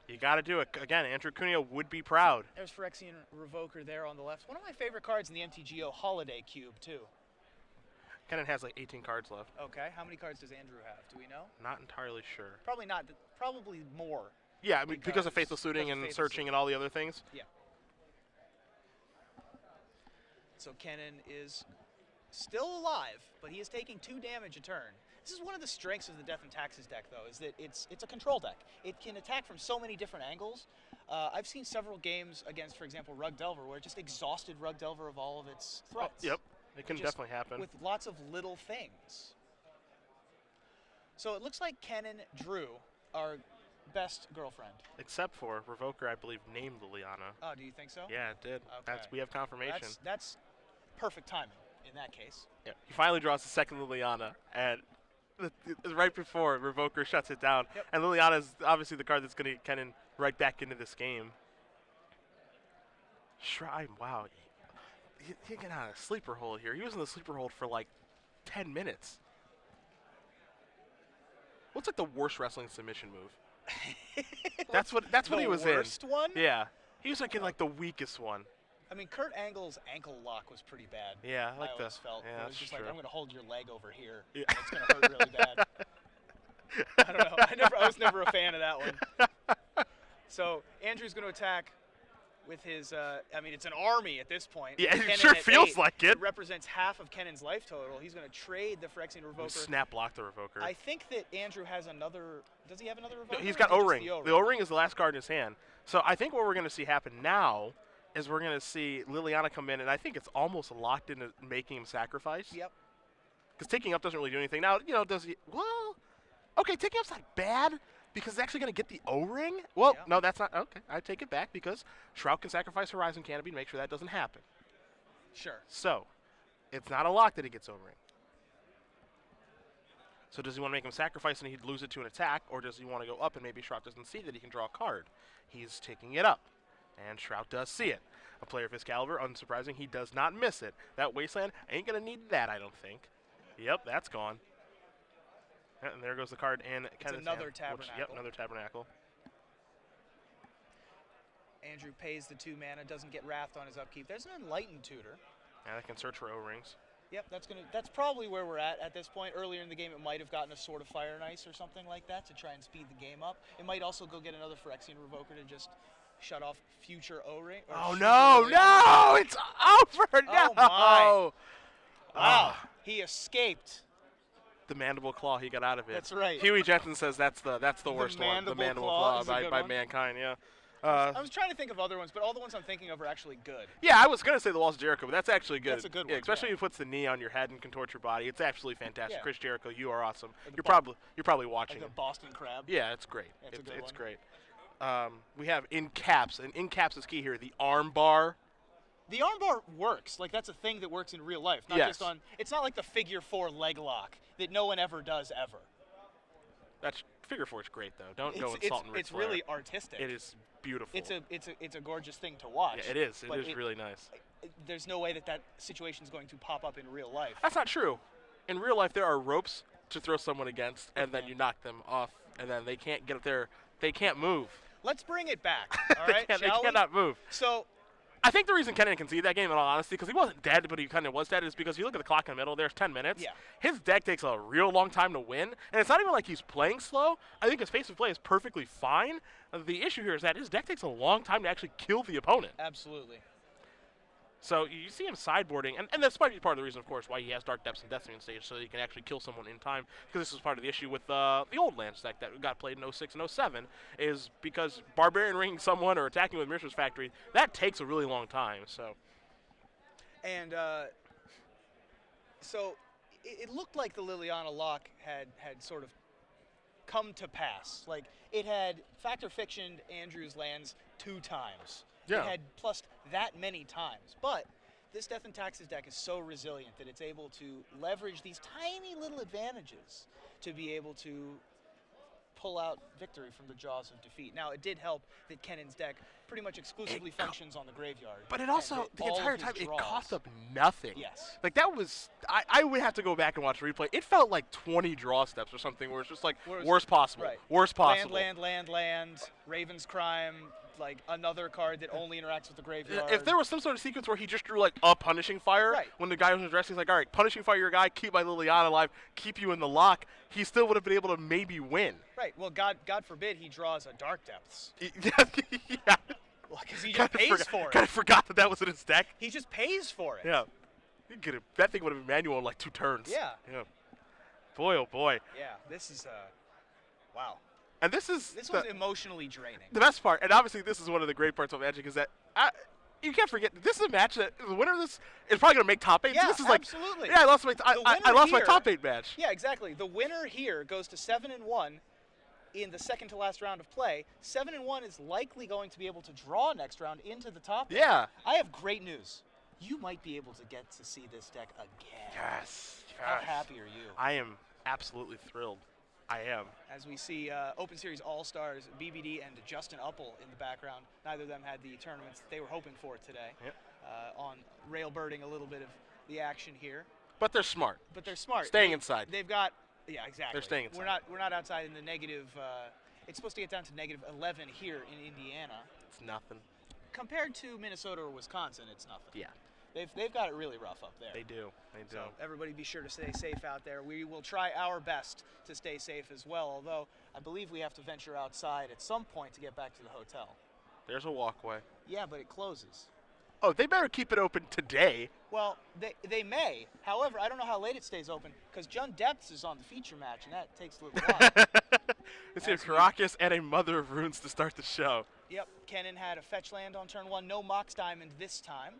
You got to do it. Again, Andrew Cuneo would be proud. There's Phyrexian Revoker there on the left. One of my favorite cards in the MTGO Holiday Cube, too. Kennen has like 18 cards left. Okay, how many cards does Andrew have? Do we know? Not entirely sure. Probably not. Probably more. Yeah, I mean, because of Faithless Looting because of and Faithless searching and all the other things. Yeah. So Kennen is still alive, but he is taking 2 damage a turn. This is one of the strengths of the Death and Taxes deck, though, is that it's a control deck. It can attack from so many different angles. I've seen several games against, for example, Rug Delver, where it just exhausted Rug Delver of all of its threats. Yep, it can Just definitely happen. with lots of little things. So it looks like Kennen drew our best girlfriend. Except for Revoker, I believe, named Liliana. Oh, do you think so? Yeah, it did. Okay. We have confirmation. That's perfect timing in that case. Yeah. He finally draws the second Liliana, and right before Revoker shuts it down. Yep. And Liliana is obviously the card that's going to get Kennen right back into this game. Shrout, wow. He got out of a sleeper hold here. He was in the sleeper hold for like 10 minutes. What's like the worst wrestling submission move? That's what he was in. The worst one? Yeah. He was like in like the weakest one. I mean, Kurt Angle's ankle lock was pretty bad. Yeah, I like always felt. Yeah, it was that's just true. like, I'm going to hold your leg over here. Yeah. And it's going to hurt really bad. I don't know. I was never a fan of that one. So Andrew's going to attack with his, I mean, it's an army at this point. Yeah, Kennen it sure at feels 8. like it. It represents half of Kennen's life total. He's going to trade the Phyrexian Revoker. Snap block the Revoker. I think that Andrew has another. Does he have another Revoker? No, he's or got is it just O-Ring. The O-Ring is the last card in his hand. So I think what we're going to see happen now is we're going to see Liliana come in, and I think it's almost locked into making him sacrifice. Yep. Because taking up doesn't really do anything. Now, does he? Well, okay, taking up's not bad because it's actually going to get the O-Ring. Well, Yeah. no, that's not. Okay, I take it back because Shrout can sacrifice Horizon Canopy to make sure that doesn't happen. Sure. So it's not a lock that he gets O-Ring. So does he want to make him sacrifice and he'd lose it to an attack, or does he want to go up and maybe Shrout doesn't see that he can draw a card? He's taking it up, and Shrout does see it. A player of his caliber, unsurprising, he does not miss it. That Wasteland ain't going to need that, I don't think. Yep, that's gone. And there goes the card in Kennen's another hand, Tabernacle. Yep, another Tabernacle. Andrew pays the 2 mana, doesn't get Wrathed on his upkeep. There's an Enlightened Tutor. And I can search for O-Rings. Yep, that's probably where we're at this point. Earlier in the game, it might have gotten a Sword of Fire and Ice or something like that to try and speed the game up. It might also go get another Phyrexian Revoker to just shut off future O-Ring. Oh, no! It's over! No! Oh, my. Wow, he escaped. The Mandible Claw, he got out of it. That's right. Huey Jensen says that's the worst one. The Mandible Mandible Claw Claw is a by good one. Mankind, yeah. I was trying to think of other ones, but all the ones I'm thinking of are actually good. Yeah, I was going to say the Walls of Jericho, but that's actually good. That's a good Yeah, one, especially yeah. if it puts the knee on your head and contort your body. It's absolutely fantastic. Yeah. Chris Jericho, you are awesome. Or the You're probably watching. Like the Boston Crab. Yeah, it's great. That's a good it's one. great. We have in caps, and in caps is key here, the arm bar. The armbar works. Like, that's a thing that works in real life, not Yes. just on. It's not like the figure 4 leg lock that no one ever does ever. That's figure 4 is great though. Don't go insulting Ric It's Flair. really artistic. It is beautiful. It's a gorgeous thing to watch. Yeah, it is. but It is really nice. There's no way that situation is going to pop up in real life. That's not true. In real life, there are ropes to throw someone against, and then you knock them off, and then they can't get up there. They can't move. Let's bring it back. All right, They shall we? cannot move. So, I think the reason Kennen conceded that game, in all honesty, because he wasn't dead, but he kind of was dead, is because if you look at the clock in the middle, there's 10 minutes. Yeah. His deck takes a real long time to win, and it's not even like he's playing slow. I think his pace of play is perfectly fine. The issue here is that his deck takes a long time to actually kill the opponent. absolutely. So you see him sideboarding, and that's probably part of the reason, of course, why he has Dark Depths and Destiny on stage, so he can actually kill someone in time. Because this is part of the issue with the old Lance deck that got played in 06 and 07, is because Barbarian ringing someone or attacking with Mishra's Factory, that takes a really long time. So, And so it looked like the Liliana lock had sort of come to pass. Like, it had Factor Fictioned Andrew's lands 2 times. Yeah. It had plussed that many times. But this Death and Taxes deck is so resilient that it's able to leverage these tiny little advantages to be able to pull out victory from the jaws of defeat. Now, it did help that Kennen's deck pretty much exclusively functions on the graveyard. but it and also, that the all of entire his time, it draws- cost up nothing. Yes. Like, that was, I would have to go back and watch the replay. It felt like 20 draw steps or something, where it's just like, worst possible, right. worst possible. Land, Raven's Crime, like another card that only interacts with the graveyard. If there was some sort of sequence where he just drew like a Punishing Fire, Right. when the guy was addressing, he's like, all right, Punishing Fire your guy, keep my Liliana alive, keep you in the lock, he still would have been able to maybe win. Right. Well, God forbid he draws a Dark Depths. Yeah. Because he just pays for Kind it. of forgot that was in his deck. He just pays for it. Yeah. You get it. That thing would have been manual in like 2 turns. Yeah. Yeah. Boy, oh boy. Yeah. This is wow. And this This was emotionally draining. the best part, and obviously this is one of the great parts of Magic, is that you can't forget, this is a match that the winner of this is probably going to make top 8. Yeah, This is like, absolutely. yeah, I lost my The I winner lost my here- top 8 match. Yeah, exactly. The winner here goes to 7-1 in the second to last round of play. 7-1 is likely going to be able to draw next round into the top 8. Yeah. I have great news. You might be able to get to see this deck again. Yes. How yes. happy are you? I am absolutely thrilled. I am. As we see Open Series All-Stars, BBD and Justin Uppel in the background. Neither of them had the tournaments that they were hoping for today. Yep. On railbirding a little bit of the action here. But they're smart. But they're smart. Staying inside. They've got, yeah, exactly. They're staying inside. We're not outside in the negative. It's supposed to get down to -11 here in Indiana. It's nothing. Compared to Minnesota or Wisconsin, it's nothing. Yeah. They've got it really rough up there. They do. They do. So everybody be sure to stay safe out there. We will try our best to stay safe as well, although I believe we have to venture outside at some point to get back to the hotel. There's a walkway. Yeah, but it closes. Oh, they better keep it open today. Well, they may. However, I don't know how late it stays open because Jun Depths is on the feature match, and that takes a little while. Let's see, As we- Caracas and a Mother of Runes to start the show. Yep, Kennen had a fetch land on turn 1. No Mox Diamond this time.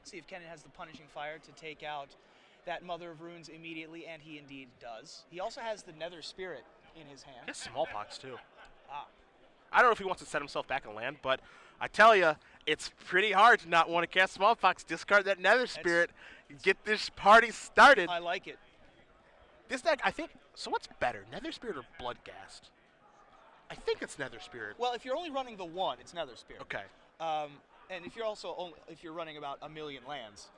See if Kennen has the Punishing Fire to take out that Mother of Runes immediately, and he indeed does. He also has the Nether Spirit in his hand. He has Smallpox, too. Ah, I don't know if he wants to set himself back in land, but I tell you, it's pretty hard to not want to cast Smallpox. Discard that Nether Spirit. Get this party started. I like it. This deck, I think, so what's better, Nether Spirit or Bloodghast? I think it's Nether Spirit. Well, if you're only running the 1, it's Nether Spirit. Okay. And if you're also if you're running about 1 million lands,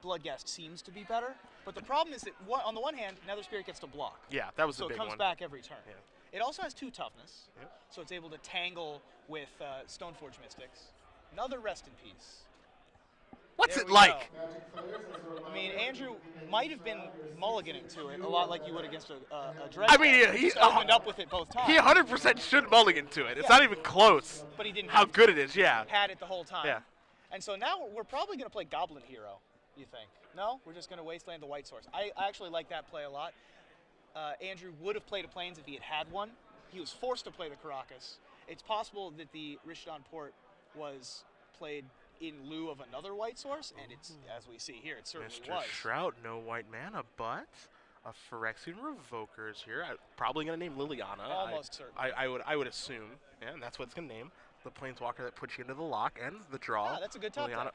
Bloodghast seems to be better. But the problem is that on the one hand, Nether Spirit gets to block. Yeah, that was So the it big comes one. back every turn. Yeah. It also has 2 toughness, Yep. so it's able to tangle with Stoneforge Mystics. Another rest in peace. What's There it we like? go. I mean, Andrew might have been mulliganing to it a lot like you would against a Dread. I mean, deck. he's Just opened up with it both times. He 100% should mulligan to it. It's Yeah. not even close. But he didn't How have good it is, yeah. had it the whole time. Yeah. And so now we're probably going to play Goblin Hero, you think? No? We're just going to Wasteland the White Source. I actually like that play a lot. Andrew would have played a Plains if he had one. He was forced to play the Caracas. It's possible that the Rishdon Port was played in lieu of another White Source, and it's, as we see here, it certainly Mr. was. Shrout, no white mana, but a Phyrexian Revoker is here. I'm probably going to name Liliana. Almost certainly. I would assume, yeah, and that's what it's going to name. the Planeswalker that puts you into the lock and the draw. Ah, that's a good top Liliana. deck.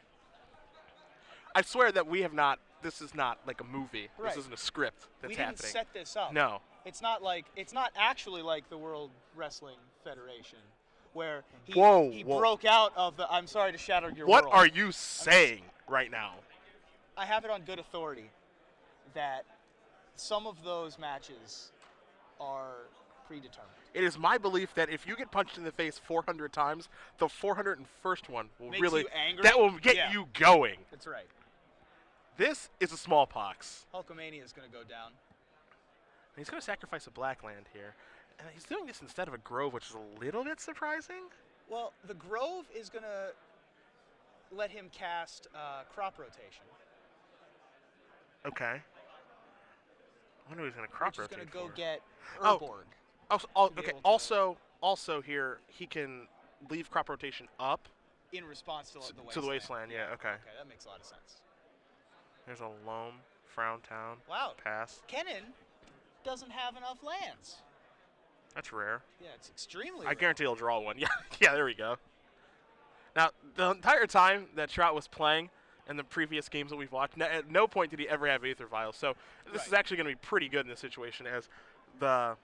I swear that we have not. This is not like a movie. Right. This isn't a script that's We happening. didn't set this up. No. It's not actually like the World Wrestling Federation, where he Whoa. broke out of the. I'm sorry to shatter your What world. are you saying right now? I have it on good authority that some of those matches are predetermined. It is my belief that if you get punched in the face 400 times, the 401st one will Makes really you angry? that will get Yeah. you going. That's right. This is a smallpox. Hulkamania is going to go down. And he's going to sacrifice a black land here. And he's doing this instead of a grove, which is a little bit surprising. Well, the Grove is going to let him cast crop rotation. Okay. I wonder what he's going to crop Which is rotate going to go for. get Oh. Urborg. Okay. Also here he can leave crop rotation up In response to the wasteland. to the wasteland. Yeah. Okay. Okay, that makes a lot of sense. There's a loam, Frown Town. Wow. Pass. Kennen doesn't have enough lands. That's rare. Yeah, it's extremely I rare. guarantee he'll draw one. Yeah. Yeah. There we go. Now the entire time that Shrout was playing in the previous games that we've watched, at no point did he ever have Aether Vial. So this is actually going to be pretty good in this situation, as the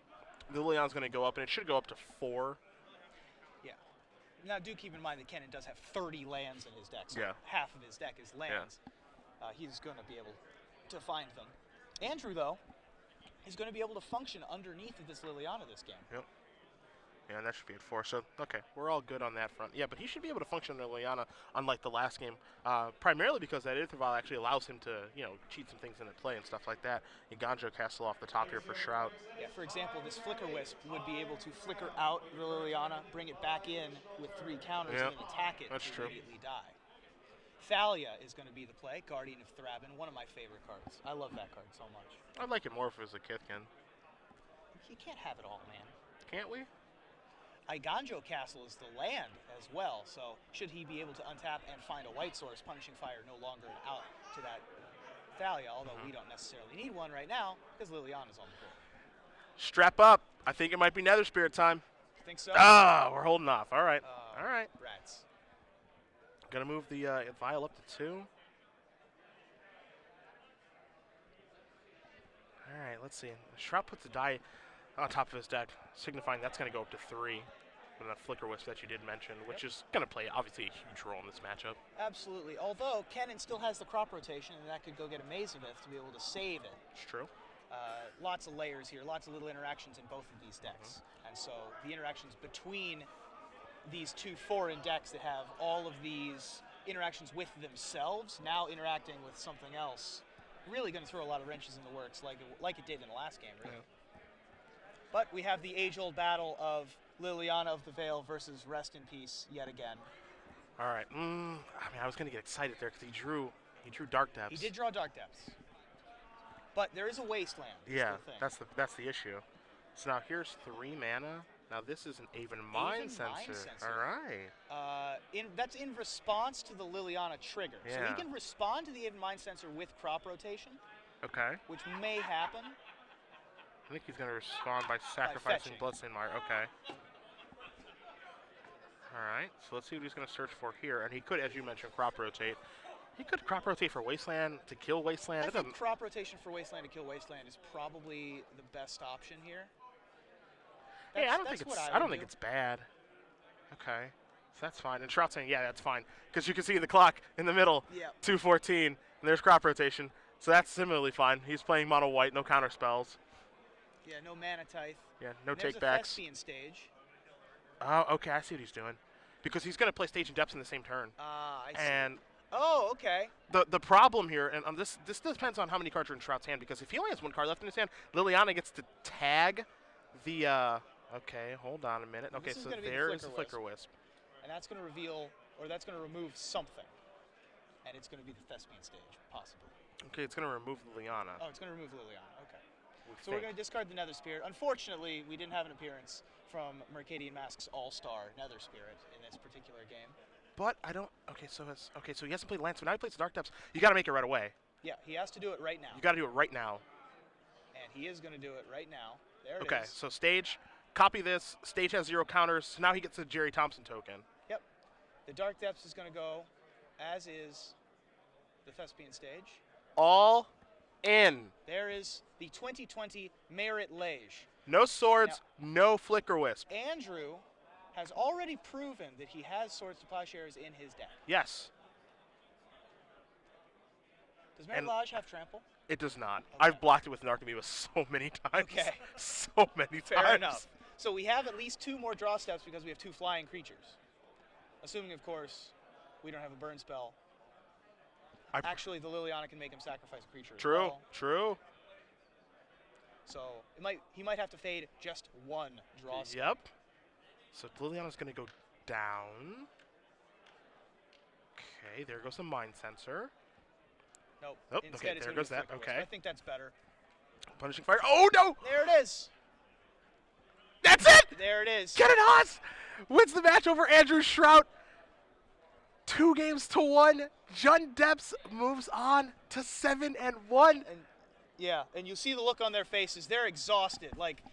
Liliana's going to go up, and it should go up to 4. Yeah. Now, do keep in mind that Kennen does have 30 lands in his deck, so Yeah. half of his deck is lands. He's going to be able to find them. Andrew, though, is going to be able to function underneath of this Liliana this game. Yep. Yeah, that should be at 4. So, okay, we're all good on that front. Yeah, but he should be able to function under Liliana, unlike the last game, primarily because that Aether Vial actually allows him to, cheat some things into play and stuff like that. And Ganjo Castle off the top here for Shrout. Yeah, for example, this Flicker Wisp would be able to flicker out the Liliana, bring it back in with 3 counters, and then attack it That's to true. immediately die. Thalia is going to be the play, Guardian of Thraben, one of my favorite cards. I love that card so much. I'd like it more if it was a Kithkin. You can't have it all, man. Can't we? Iganjo Castle is the land as well, so should he be able to untap and find a white source, Punishing Fire no longer an out to that Thalia, although we don't necessarily need one right now because Liliana's on the board. Strap up. I think it might be Nether Spirit time. Think so? We're holding off. All right. All right. Rats. Gonna move the Vial up to 2. All right, let's see. Shrout puts a die on top of his deck, signifying that's going to go up to 3 with that Flicker Wisp that you did mention, which is going to play, obviously, a huge role in this matchup. Absolutely. Although Kennen still has the crop rotation, and that could go get a Mazavith to be able to save it. It's true. Lots of layers here, lots of little interactions in both of these decks. And so the interactions between these 2 foreign decks that have all of these interactions with themselves, now interacting with something else, really going to throw a lot of wrenches in the works like it did in the last game, really. Yeah. But we have the age-old battle of Liliana of the Veil versus Rest in Peace yet again. All right. I was going to get excited there because he drew Dark Depths. He did draw Dark Depths. But there is a Wasteland. Yeah, that's the issue. So now here's 3 mana. Now this is an Aven Mind Sensor. All right. That's in response to the Liliana trigger. Yeah. So he can respond to the Aven Mind Sensor with crop rotation, Okay. which may happen. I think he's going to respond by sacrificing fetching. Bloodstained Mire. Okay. All right. So let's see what he's going to search for here. And he could, as you mentioned, crop rotate. He could crop rotate for Wasteland to kill Wasteland. I think crop rotation for Wasteland to kill Wasteland is probably the best option here. Yeah, I don't think it's bad. Okay. So that's fine. And Shrout's saying, yeah, that's fine. Because you can see the clock in the middle, Yeah. 2:14, and there's crop rotation. So that's similarly fine. He's playing mono white, no counter spells. Yeah, no Mana Tithe. Yeah, no And there's take backs. a Thespian stage. Oh, okay, I see what he's doing. Because he's going to play Stage and Depths in the same turn. I see. And Oh, okay. the problem here, and this depends on how many cards are in Shrout's hand, because if he only has 1 card left in his hand, Liliana gets to tag the, okay, hold on a minute. Okay, This is so gonna be the there is the Flicker Flicker Wisp. And that's going to reveal, or that's going to remove something. And it's going to be the Thespian stage, possibly. Okay, it's going to remove Liliana. Oh, it's going to remove Liliana. Okay. we So we're think. going to discard the Nether Spirit. Unfortunately, we didn't have an appearance from Mercadian Mask's All-Star Nether Spirit in this particular game. But I don't. Okay, so he hasn't played Lance, so now he plays the Dark Depths. You got to make it right away. Yeah, he has to do it right now. You got to do it right now. And he is going to do it right now. There it Okay, is. so Stage, copy this. Stage has 0 counters, so now he gets a Jerry Thompson token. The Dark Depths is going to go, as is the Thespian stage. All in. There is the 2020 Merit Lage. No swords, no Flicker Wisp. Andrew has already proven that he has Swords to Plowshares in his deck. Yes. Does Merit Lage have Trample? It does not. Okay. I've blocked it with Narcomoeba so many times. Okay. So many times. Fair enough. So we have at least 2 more draw steps because we have 2 flying creatures. Assuming, of course, we don't have a burn spell. Actually, the Liliana can make him sacrifice a creature. True, as well. true. So he might have to fade just 1 draw step. Yep. So Liliana's going to go down. Okay, there goes the Mind Sensor. Nope. Oh, Instead, okay, it's there gonna goes be that. Flicker Wisp. Okay. I think that's better. Punishing Fire. Oh, no! There it is. That's it! There it is. Kennen Haas wins the match over Andrew Shrout. 2 games to 1. Jund Depths moves on to 7-1. And yeah, and you see the look on their faces. They're exhausted. Like